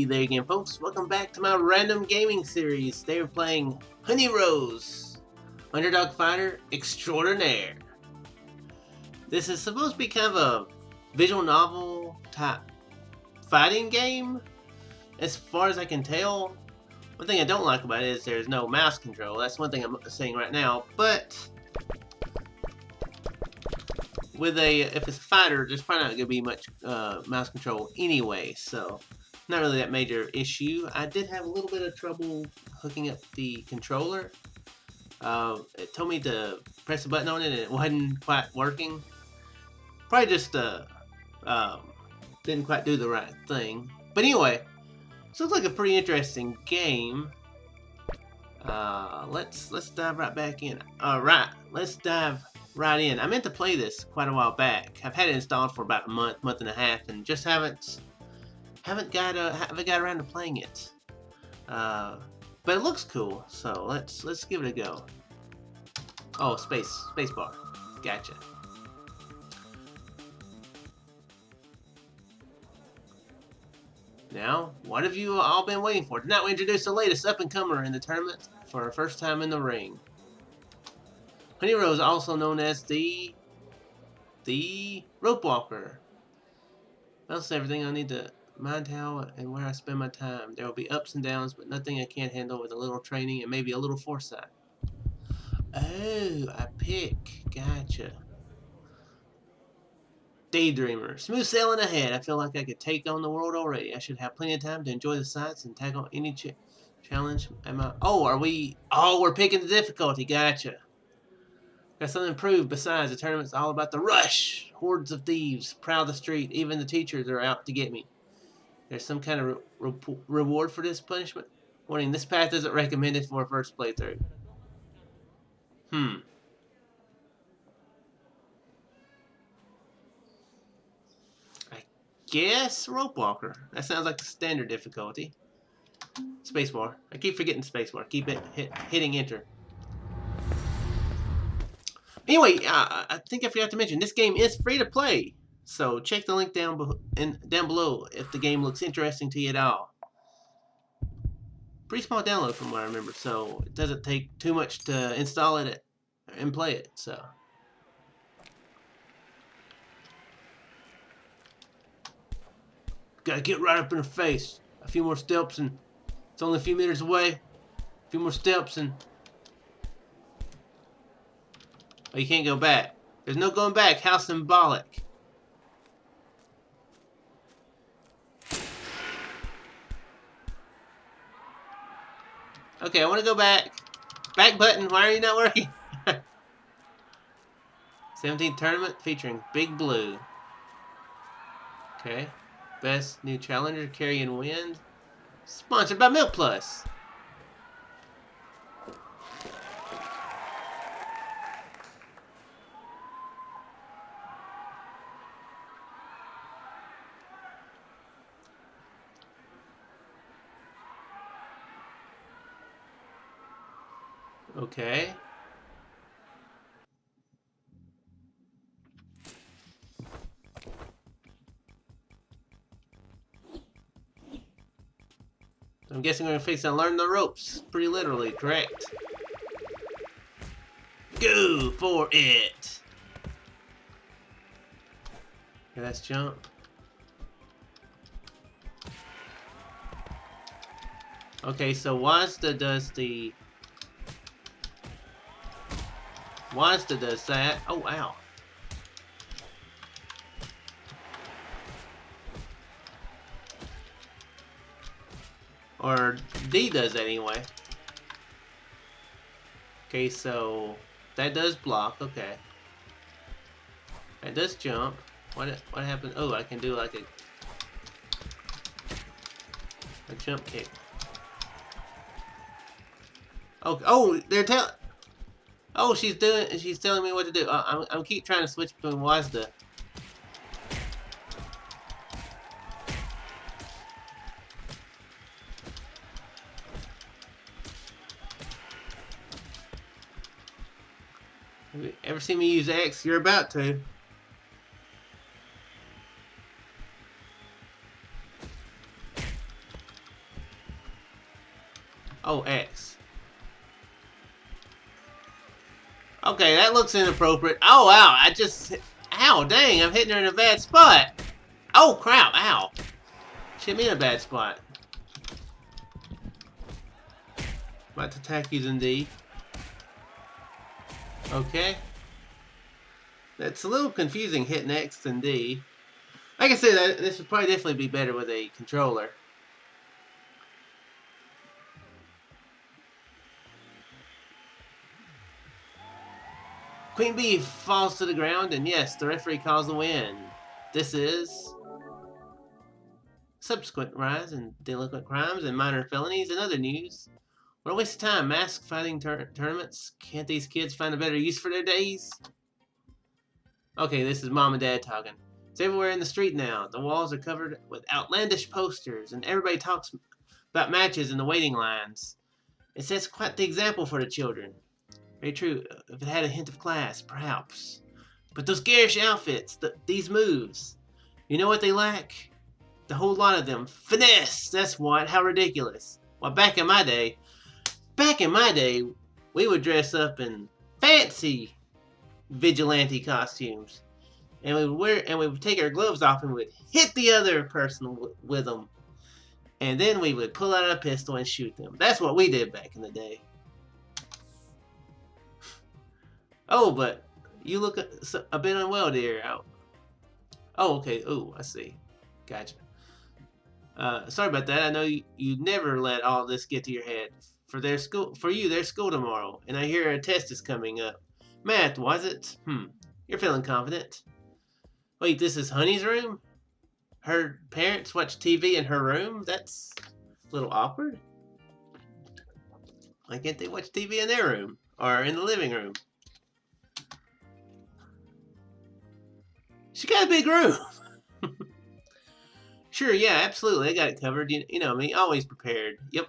there again, folks. Welcome back to my random gaming series. They were playing Honey Rose, Underdog Fighter Extraordinaire. This is supposed to be kind of a visual novel type fighting game, as far as I can tell. One thing I don't like about it is there's no mouse control. That's one thing I'm saying right now. But if it's a fighter, there's probably not going to be much mouse control anyway, so not really that major issue. I did have a little bit of trouble hooking up the controller. It told me to press a button on it and it wasn't quite working. Probably just didn't quite do the right thing. But anyway, this looks like a pretty interesting game. Let's dive right back in. Alright, let's dive right in. I meant to play this quite a while back. I've had it installed for about a month and a half, and just haven't got around to playing it. But it looks cool, so let's give it a go. Oh, space bar. Gotcha. Now, what have you all been waiting for? Tonight we introduce the latest up-and-comer in the tournament for her first time in the ring. Honey Rose, also known as the Rope Walker. That's everything I need to mind how and where I spend my time. There will be ups and downs, but nothing I can't handle with a little training and maybe a little foresight. Oh, I pick. Gotcha. Daydreamer. Smooth sailing ahead. I feel like I could take on the world already. I should have plenty of time to enjoy the sights and tackle any challenge. We're picking the difficulty. Gotcha. Got something to prove. Besides, the tournament's all about the rush. Hordes of thieves prowl the street. Even the teachers are out to get me. There's some kind of reward for this punishment. Warning, this path isn't recommended for a first playthrough. I guess Rope Walker. That sounds like the standard difficulty. Spacebar. I keep forgetting spacebar. Keep hitting enter. Anyway, I think I forgot to mention, this game is free to play. So check the link down below if the game looks interesting to you at all. Pretty small download from what I remember, so it doesn't take too much to install it and play it. So gotta get right up in her face. A few more steps and it's only a few meters away. A few more steps and oh, you can't go back. There's no going back. How symbolic. Okay, I want to go back. Back button. Why are you not working? 17th tournament featuring Big Blue. Okay. Best new challenger, carry and win. Sponsored by Milk Plus. Okay. I'm guessing we're gonna face and learn the ropes. Pretty literally, correct? Go for it! Okay, let's jump. Okay, so Wazda does that. Oh, ow. Or D does that anyway. Okay, so that does block. Okay. That does jump. What happened? Oh, I can do like a jump kick. Oh, they're telling. Oh, she's telling me what to do. I'm keep trying to switch between Wazda. Have you ever seen me use X? You're about to. Oh, X. Okay, that looks inappropriate. Oh, wow. I just... Ow, dang. I'm hitting her in a bad spot. Oh, crap. Ow. She hit me in a bad spot. About to attack using D. Okay. That's a little confusing hitting X and D. Like I said, this would probably definitely be better with a controller. Queen Bee falls to the ground, and yes, the referee calls the win. This is subsequent rise in delinquent crimes and minor felonies and other news. What a waste of time. Mask fighting tournaments. Can't these kids find a better use for their days? Okay, this is Mom and Dad talking. It's everywhere in the street now. The walls are covered with outlandish posters, and everybody talks about matches in the waiting lines. It sets quite the example for the children. Very true. If it had a hint of class, perhaps. But those garish outfits, these moves, you know what they lack? The whole lot of them. Finesse! That's what. How ridiculous. Well, back in my day, we would dress up in fancy vigilante costumes. And we would take our gloves off and we'd hit the other person with them. And then we would pull out a pistol and shoot them. That's what we did back in the day. Oh, but you look a bit unwell, dear. Oh, okay. Oh, I see. Gotcha. Sorry about that. I know you never let all this get to your head. There's school tomorrow, and I hear a test is coming up. Math, was it? You're feeling confident. Wait, this is Honey's room? Her parents watch TV in her room? That's a little awkward. Why can't they watch TV in their room? Or in the living room? She got a big room. Sure, yeah, absolutely. I got it covered. You know me, always prepared. Yep.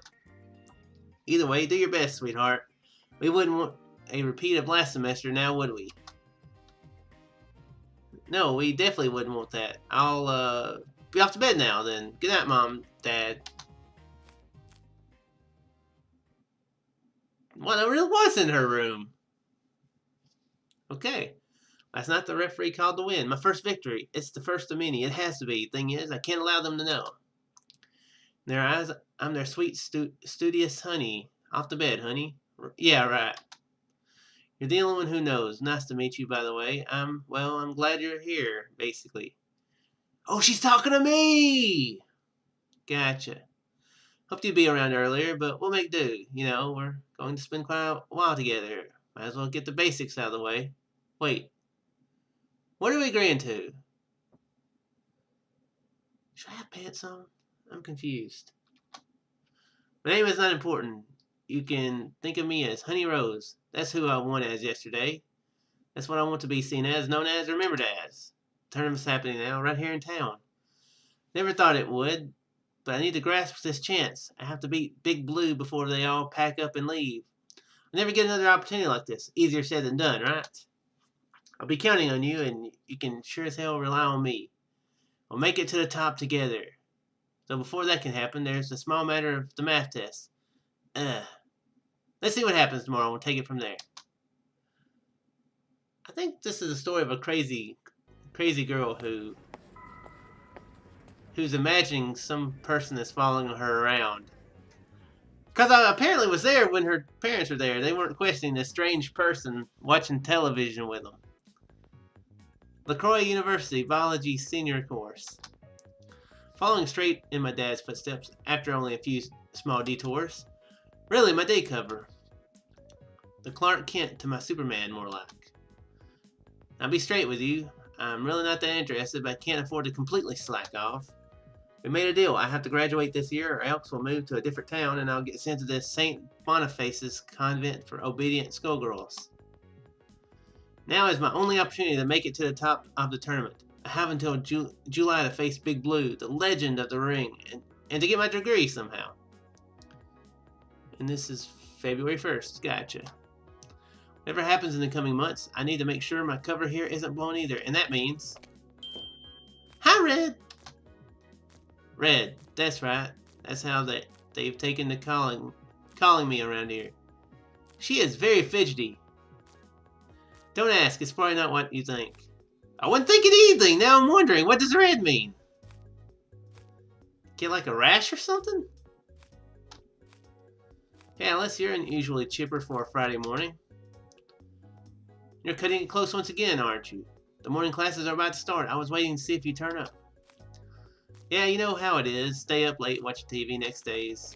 Either way, do your best, sweetheart. We wouldn't want a repeat of last semester now, would we? No, we definitely wouldn't want that. I'll be off to bed now then. Good night, Mom, Dad. Well, it really was in her room. Okay. Last night the referee called the win. My first victory. It's the first of many. It has to be. Thing is, I can't allow them to know. In their eyes, I'm their sweet, studious honey. Off to bed, honey. Yeah, right. You're the only one who knows. Nice to meet you, by the way. I'm glad you're here, basically. Oh, she's talking to me! Gotcha. Hoped you'd be around earlier, but we'll make do. You know, we're going to spend quite a while together. Might as well get the basics out of the way. Wait. What are we agreeing to? Should I have pants on? I'm confused. My name is not important. You can think of me as Honey Rose. That's who I won as yesterday. That's what I want to be seen as, known as, remembered as. The tournament's happening now, right here in town. Never thought it would, but I need to grasp this chance. I have to beat Big Blue before they all pack up and leave. I'll never get another opportunity like this. Easier said than done, right? I'll be counting on you, and you can sure as hell rely on me. We'll make it to the top together. So before that can happen, there's the small matter of the math test. Let's see what happens tomorrow. We'll take it from there. I think this is a story of a crazy girl who's imagining some person is following her around. Because I apparently was there when her parents were there. They weren't questioning this strange person watching television with them. LaCroix University Biology Senior Course. Following straight in my dad's footsteps after only a few small detours. Really, my day cover. The Clark Kent to my Superman, more like. I'll be straight with you. I'm really not that interested, but I can't afford to completely slack off. We made a deal. I have to graduate this year, or else we'll move to a different town, and I'll get sent to this St. Boniface's convent for obedient schoolgirls. Now is my only opportunity to make it to the top of the tournament. I have until July to face Big Blue, the legend of the ring, and to get my degree somehow. And this is February 1st. Gotcha. Whatever happens in the coming months, I need to make sure my cover here isn't blown either. And that means... Hi, Red! Red, that's right. That's how they've taken to calling calling me around here. She is very fidgety. Don't ask, it's probably not what you think. I wasn't thinking anything, now I'm wondering, what does red mean? Get like a rash or something? Yeah, unless you're unusually chipper for a Friday morning. You're cutting it close once again, aren't you? The morning classes are about to start. I was waiting to see if you turn up. Yeah, you know how it is. Stay up late, watch TV next days.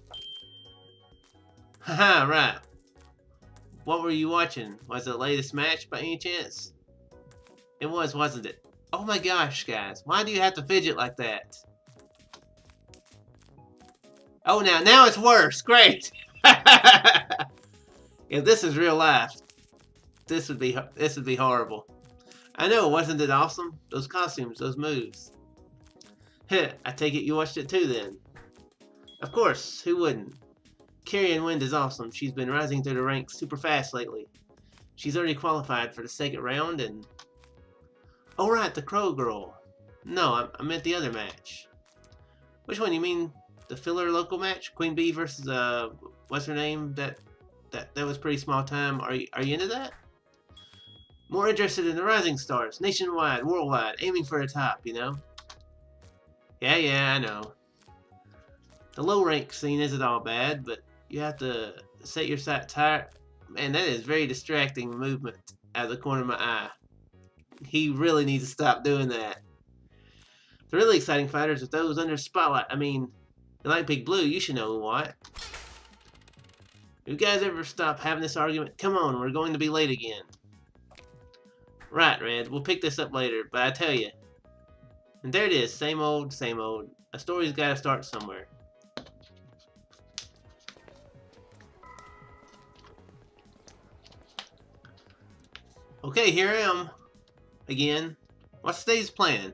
Haha, right. What were you watching? Was it the latest match by any chance? It was, wasn't it? Oh my gosh, guys. Why do you have to fidget like that? Oh, now it's worse. Great. If this is real life, this would be horrible. I know, wasn't it awesome? Those costumes, those moves. Heh, I take it you watched it too then. Of course, who wouldn't? Carrion Wind is awesome. She's been rising through the ranks super fast lately. She's already qualified for the second round and... Oh right, the Crow Girl. No, I meant the other match. Which one? You mean the filler local match? Queen Bee versus, what's her name? That was pretty small time. Are you into that? More interested in the rising stars. Nationwide, worldwide, aiming for the top, you know? Yeah, I know. The low rank scene isn't all bad, but you have to set your sights higher. Man, that is very distracting movement out of the corner of my eye. He really needs to stop doing that. The really exciting fighters are those under spotlight. I mean, you like Big Blue, you should know what. You guys ever stop having this argument? Come on, we're going to be late again. Right, Red, we'll pick this up later, but I tell you. And there it is, same old, same old. A story's got to start somewhere. Okay, here I am. Again. What's today's plan?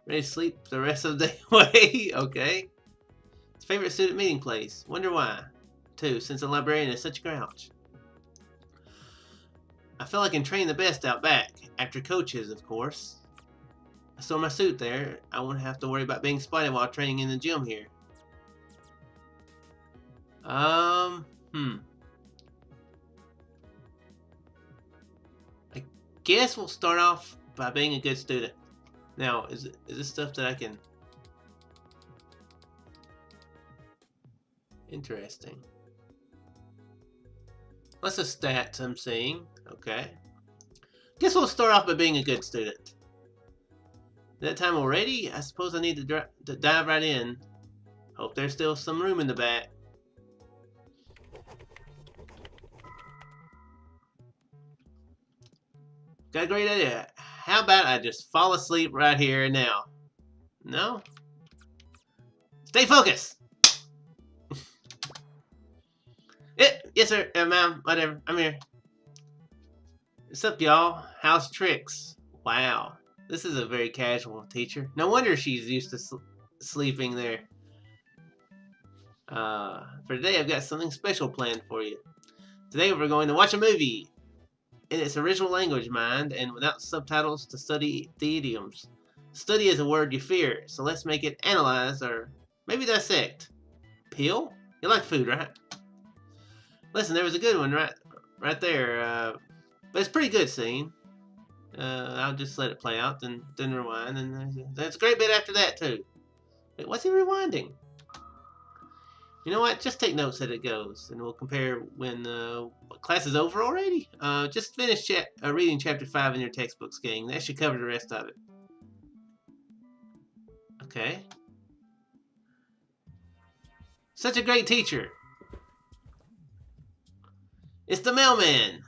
Ready to sleep the rest of the day away? Okay. His favorite student meeting place. Wonder why. Too, since the librarian is such a grouch. I feel I can train the best out back. After coaches, of course. I store my suit there. I won't have to worry about being spotted while training in the gym here. I guess we'll start off by being a good student. Now, is this stuff that I can... Interesting. What's the stats I'm seeing? Okay. Guess we'll start off by being a good student. That time already? I suppose I need to dive right in. Hope there's still some room in the back. Got a great idea. How about I just fall asleep right here and now? No? Stay focused! Yes, sir. Ma'am. Whatever. I'm here. What's up, y'all? How's tricks? Wow. This is a very casual teacher. No wonder she's used to sleeping there. For today, I've got something special planned for you. Today, we're going to watch a movie. In its original language, mind, and without subtitles to study the idioms. Study is a word you fear, so let's make it analyze or maybe dissect. Peel? You like food, right? Listen, there was a good one right there. But it's a pretty good scene. I'll just let it play out, then rewind, and there's a great bit after that too. Wait, what's he rewinding? You know what? Just take notes as it goes, and we'll compare when class is over already. Just finish reading chapter 5 in your textbooks, gang. That should cover the rest of it. Okay. Such a great teacher. It's the mailman.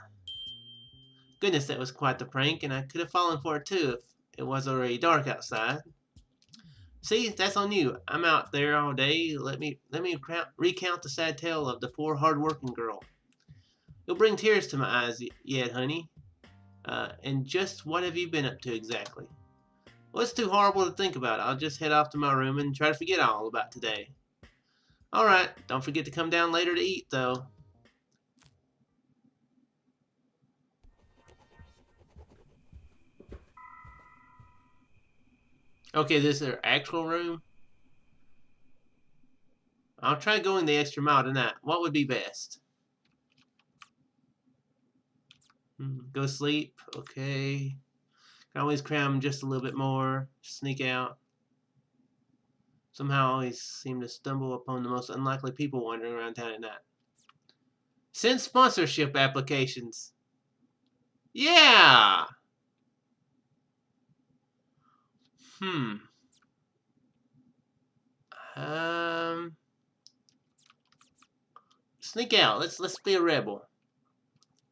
Goodness, that was quite the prank, and I could have fallen for it too if it was already dark outside. See, that's on you. I'm out there all day. Let me recount the sad tale of the poor, hard-working girl. You'll bring tears to my eyes yet, honey. And just what have you been up to exactly? Well, it's too horrible to think about. I'll just head off to my room and try to forget all about today. All right, don't forget to come down later to eat, though. Okay, this is their actual room. I'll try going the extra mile tonight. What would be best? Go sleep. Okay. Can always cram just a little bit more. Sneak out. Somehow I always seem to stumble upon the most unlikely people wandering around town at night. Send sponsorship applications. Yeah! Um... Sneak out. Let's be a rebel.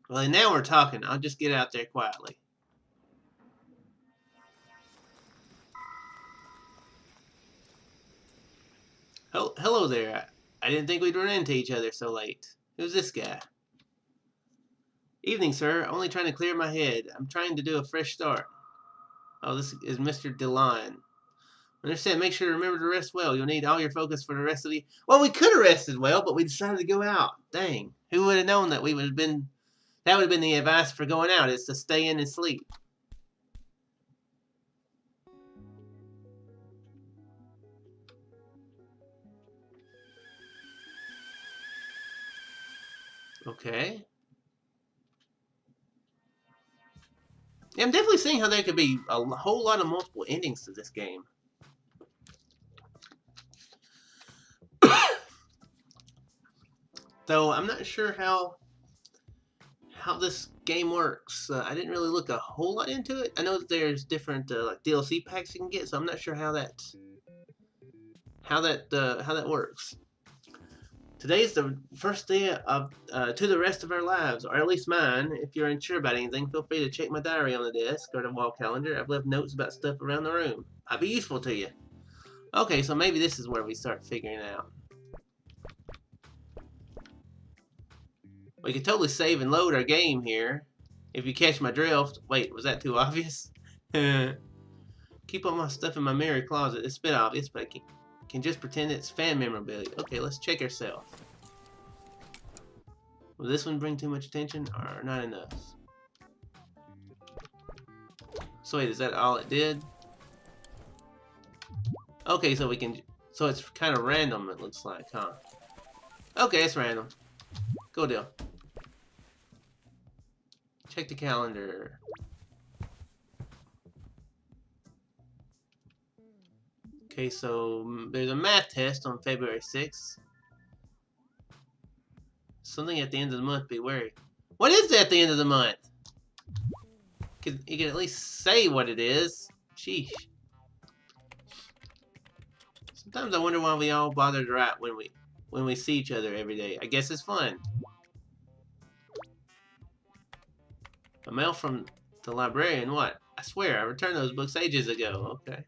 Well, now we're talking. I'll just get out there quietly. Hello there. I didn't think we'd run into each other so late. Who's this guy? Evening, sir. Only trying to clear my head. I'm trying to do a fresh start. Oh, this is Mr. DeLine. Understand, make sure to remember to rest well. You'll need all your focus for the rest of the... Well, we could have rested well, but we decided to go out. Dang. Who would have known that we would have been... That would have been the advice for going out, is to stay in and sleep. Okay. Yeah, I'm definitely seeing how there could be a whole lot of multiple endings to this game. Though I'm not sure how this game works. I didn't really look a whole lot into it. I know that there's different like DLC packs you can get, so I'm not sure how that works. Today's the first day of to the rest of our lives, or at least mine. If you're unsure about anything, feel free to check my diary on the desk or the wall calendar. I've left notes about stuff around the room. I'll be useful to you. Okay, so maybe this is where we start figuring it out. We could totally save and load our game here, if you catch my drift. Wait, was that too obvious? Keep all my stuff in my mirror closet. It's a bit obvious, but I can just pretend it's fan memorabilia. Okay, let's check ourselves. Will this one bring too much attention, or not enough? So wait, is that all it did? Okay, so we can... So it's kind of random, it looks like, huh? Okay, it's random. Cool deal. Check the calendar. Okay, so there's a math test on February 6th. Something at the end of the month, be wary. What is it at the end of the month? You can at least say what it is. Sheesh. Sometimes I wonder why we all bother to write when we see each other every day. I guess it's fun. A mail from the librarian, what? I swear, I returned those books ages ago. Okay.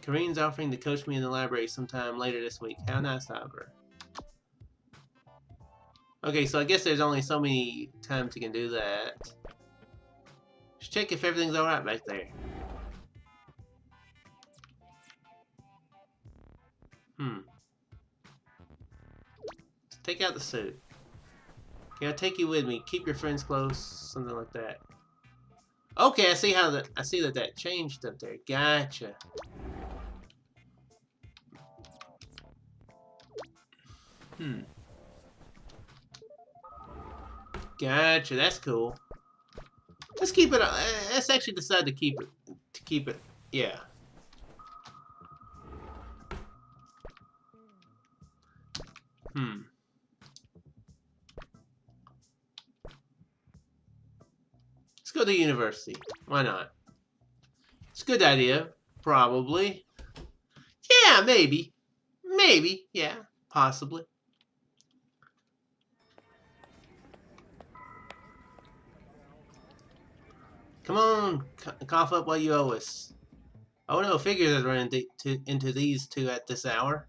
Kareen's offering to coach me in the library sometime later this week. How nice of her. Okay, so I guess there's only so many times you can do that. Just check if everything's alright back there. Let's take out the suit. Okay, I'll take you with me. Keep your friends close. Something like that. Okay, I see that changed up there. Gotcha. Gotcha, that's cool. Let's keep it. Let's actually decide to keep it. Yeah. Let's go to university. Why not? It's a good idea. Probably. Yeah, maybe. Maybe. Yeah, possibly. Come on, cough up what you owe us. Oh no, figures I'd run into these two at this hour.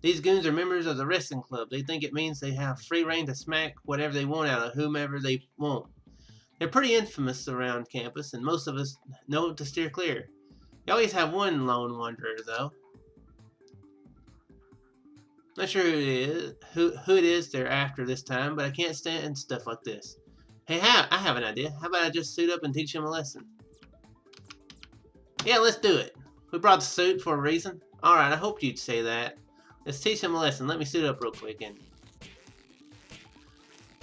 These goons are members of the wrestling club. They think it means they have free reign to smack whatever they want out of whomever they want. They're pretty infamous around campus, and most of us know to steer clear. You always have one lone wanderer, though. Not sure who it is they're after this time, but I can't stand stuff like this. Hey, I have an idea. How about I just suit up and teach him a lesson? Yeah, let's do it. We brought the suit for a reason. Alright, I hoped you'd say that. Let's teach him a lesson. Let me suit up real quick and...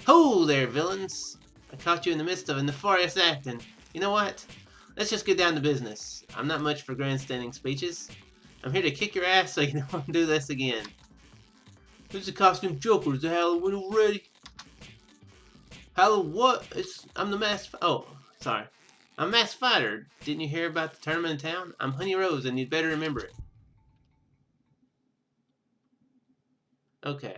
Ho there, villains! I caught you in the midst of a nefarious act, and you know what? Let's just get down to business. I'm not much for grandstanding speeches. I'm here to kick your ass so you don't want to do this again. Who's the costume joker? Is the Halloween already? What? I'm the masked... Oh, sorry. I'm a masked fighter. Didn't you hear about the tournament in town? I'm Honey Rose, and you'd better remember it. Okay.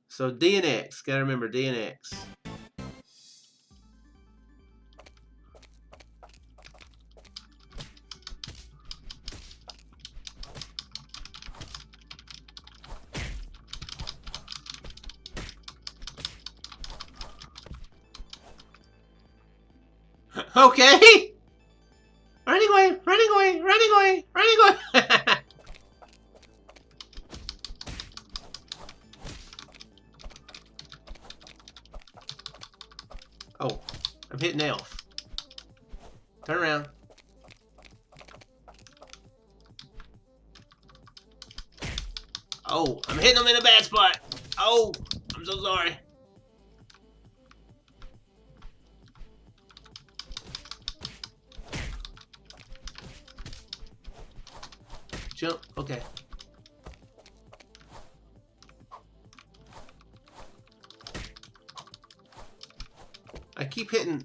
So D and X. Gotta remember D and X. Okay! Running away! Running away! Running away! Running away! Oh, I'm hitting Elf. Turn around. Oh, I'm hitting him in a bad spot. Oh, I'm so sorry. Jump. Okay. I keep hitting.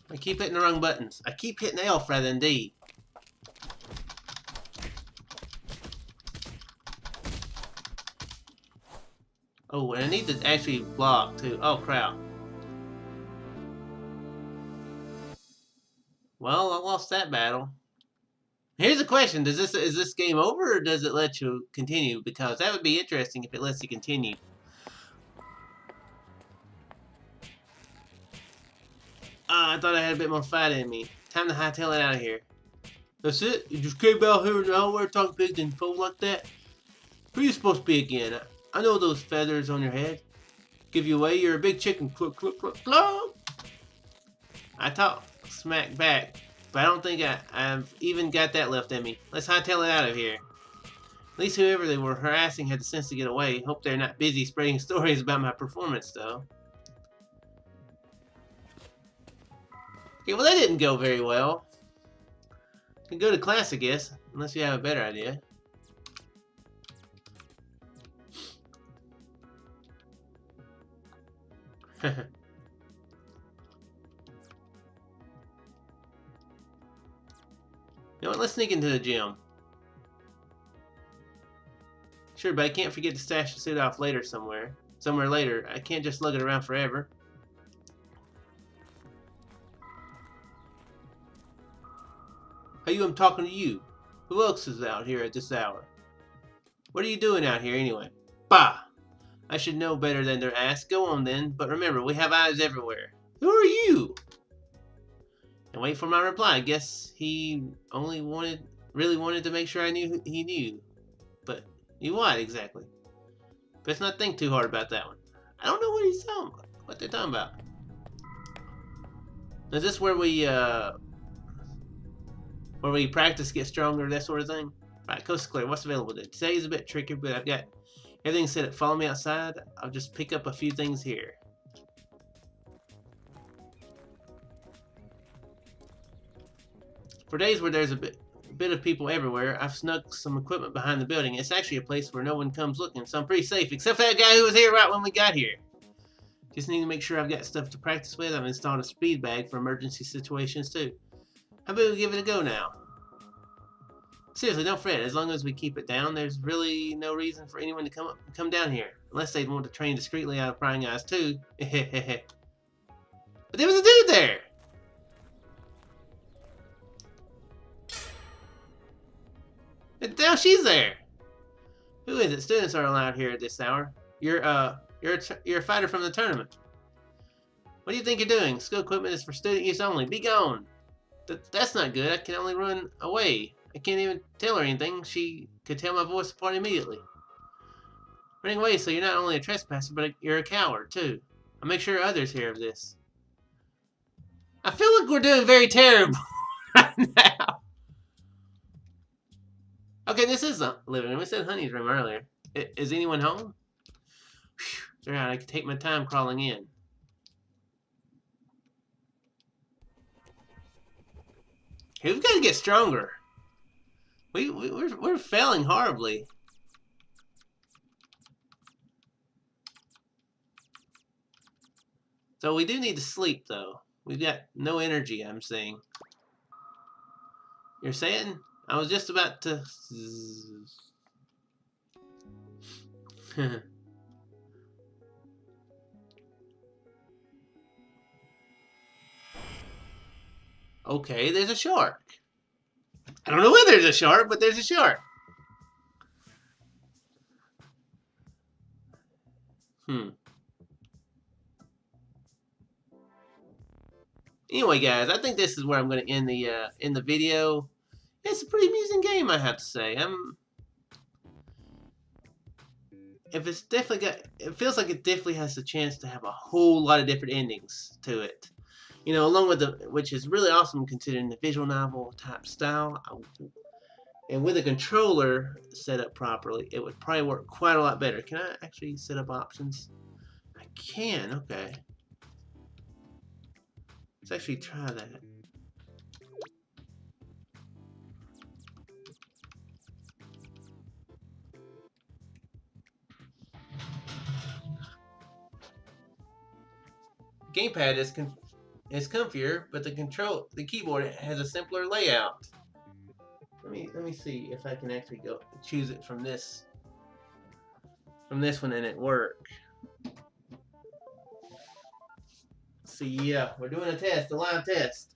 I keep hitting the wrong buttons. I keep hitting Elf rather than D. Oh, and I need to actually block too. Oh crap. Well, I lost that battle. Here's a question: is this game over, or does it let you continue? Because that would be interesting if it lets you continue. I thought I had a bit more fight in me. Time to hightail it out of here. That's it? You just came out here nowhere talking big and fool like that? Who are you supposed to be again? I know those feathers on your head. Give you away, you're a big chicken. Cluck, cluck, cluck, cluck. I talk smack back, but I don't think I've even got that left in me. Let's hightail it out of here. At least whoever they were harassing had the sense to get away. Hope they're not busy spreading stories about my performance, though. Okay, well that didn't go very well. You can go to class, I guess, unless you have a better idea. You know what, let's sneak into the gym. Sure, but I can't forget to stash the suit off later somewhere. Somewhere later. I can't just lug it around forever. Hey, I'm talking to you. Who else is out here at this hour? What are you doing out here anyway? Bah! I should know better than to ask. Go on then, but remember, we have eyes everywhere. Who are you? And wait for my reply. I guess he only really wanted to make sure I knew he knew. But knew what exactly? Let's not think too hard about that one. I don't know what he's talking about. What they're talking about. Is this where we practice, get stronger, that sort of thing? Right, Coast Clear. What's available today? Today's a bit tricky, but I've got everything set up. Follow me outside. I'll just pick up a few things here. For days where there's a bit of people everywhere, I've snuck some equipment behind the building. It's actually a place where no one comes looking, so I'm pretty safe, except for that guy who was here right when we got here. Just need to make sure I've got stuff to practice with. I've installed a speed bag for emergency situations too. How about we give it a go now? Seriously, don't fret. As long as we keep it down, there's really no reason for anyone to come down here. Unless they'd want to train discreetly out of prying eyes too. But there was a dude there! Now she's there! Who is it? Students are allowed here at this hour. You're a fighter from the tournament. What do you think you're doing? School equipment is for student use only. Be gone! That's not good. I can only run away. I can't even tell her anything. She could tell my voice apart immediately. Running away so you're not only a trespasser, but you're a coward, too. I'll make sure others hear of this. I feel like we're doing very terrible right now. Okay, this is a living room. We said Honey's room earlier. Is anyone home? Whew. Alright, I can take my time crawling in. Hey, we've got to get stronger. We're failing horribly. So we do need to sleep, though. We've got no energy, I'm seeing. You're saying? I was just about to... Okay, there's a shark. I don't know whether there's a shark, but there's a shark. Anyway, guys, I think this is where I'm going to end the video. It's a pretty amusing game, I have to say. It feels like it definitely has the chance to have a whole lot of different endings to it. You know, along with which is really awesome considering the visual novel type style. And with a controller set up properly, it would probably work quite a lot better. Can I actually set up options? I can, okay. Let's actually try that. Gamepad is comfier, but the keyboard has a simpler layout. Let me see if I can actually go choose it from this one and it work. See, yeah, we're doing a live test.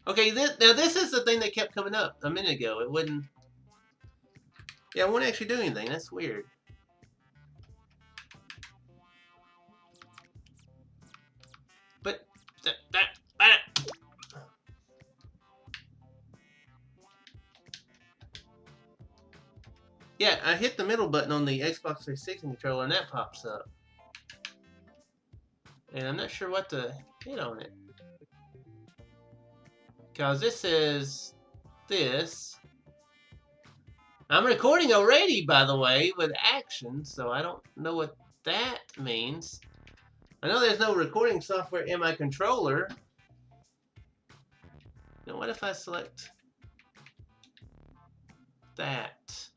Okay, this is the thing that kept coming up a minute ago. It wouldn't. Yeah, it wouldn't actually do anything. That's weird. But yeah, I hit the middle button on the Xbox 360 controller and that pops up. And I'm not sure what to hit on it. Because this is this. I'm recording already, by the way, with action, so I don't know what that means. I know there's no recording software in my controller. Now, what if I select that?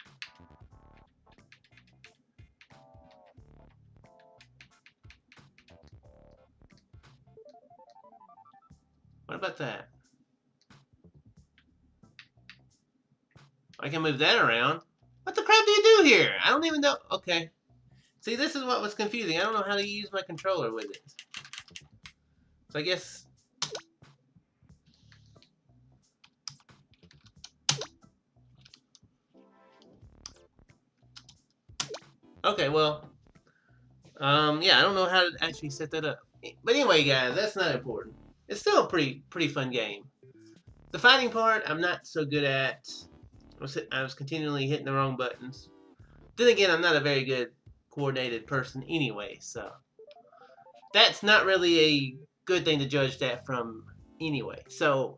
What about that? I can move that around. What the crap do you do here? I don't even know. Okay. See, this is what was confusing. I don't know how to use my controller with it. So I guess... Okay, well... yeah, I don't know how to actually set that up. But anyway, guys, that's not important. It's still a pretty fun game. The fighting part, I'm not so good at. I was continually hitting the wrong buttons. Then again, I'm not a very good coordinated person anyway, so that's not really a good thing to judge that from anyway. So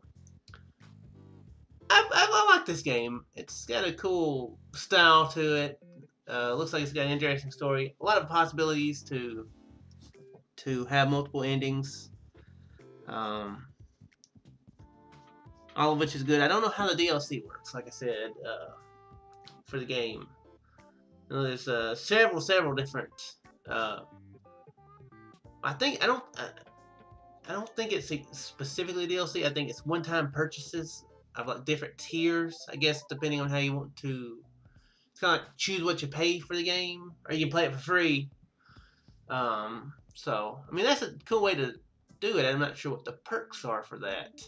I like this game. It's got a cool style to it. Looks like it's got an interesting story. A lot of possibilities to have multiple endings. All of which is good. I don't know how the DLC works, like I said, for the game. You know, there's several different. I don't think it's specifically DLC. I think it's one-time purchases of like different tiers. I guess depending on how you want to. It's kind of like choose what you pay for the game, or you can play it for free. So I mean that's a cool way to do it. I'm not sure what the perks are for that.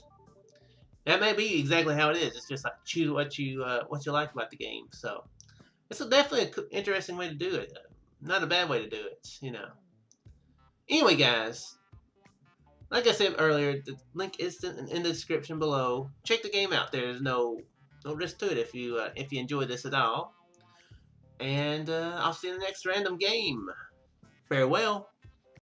That may be exactly how it is. It's just like choose what you like about the game. So it's definitely an interesting way to do it. Not a bad way to do it, you know. Anyway, guys, like I said earlier, the link is in the description below. Check the game out. There's no risk to it if you enjoy this at all. And I'll see you in the next random game. Farewell.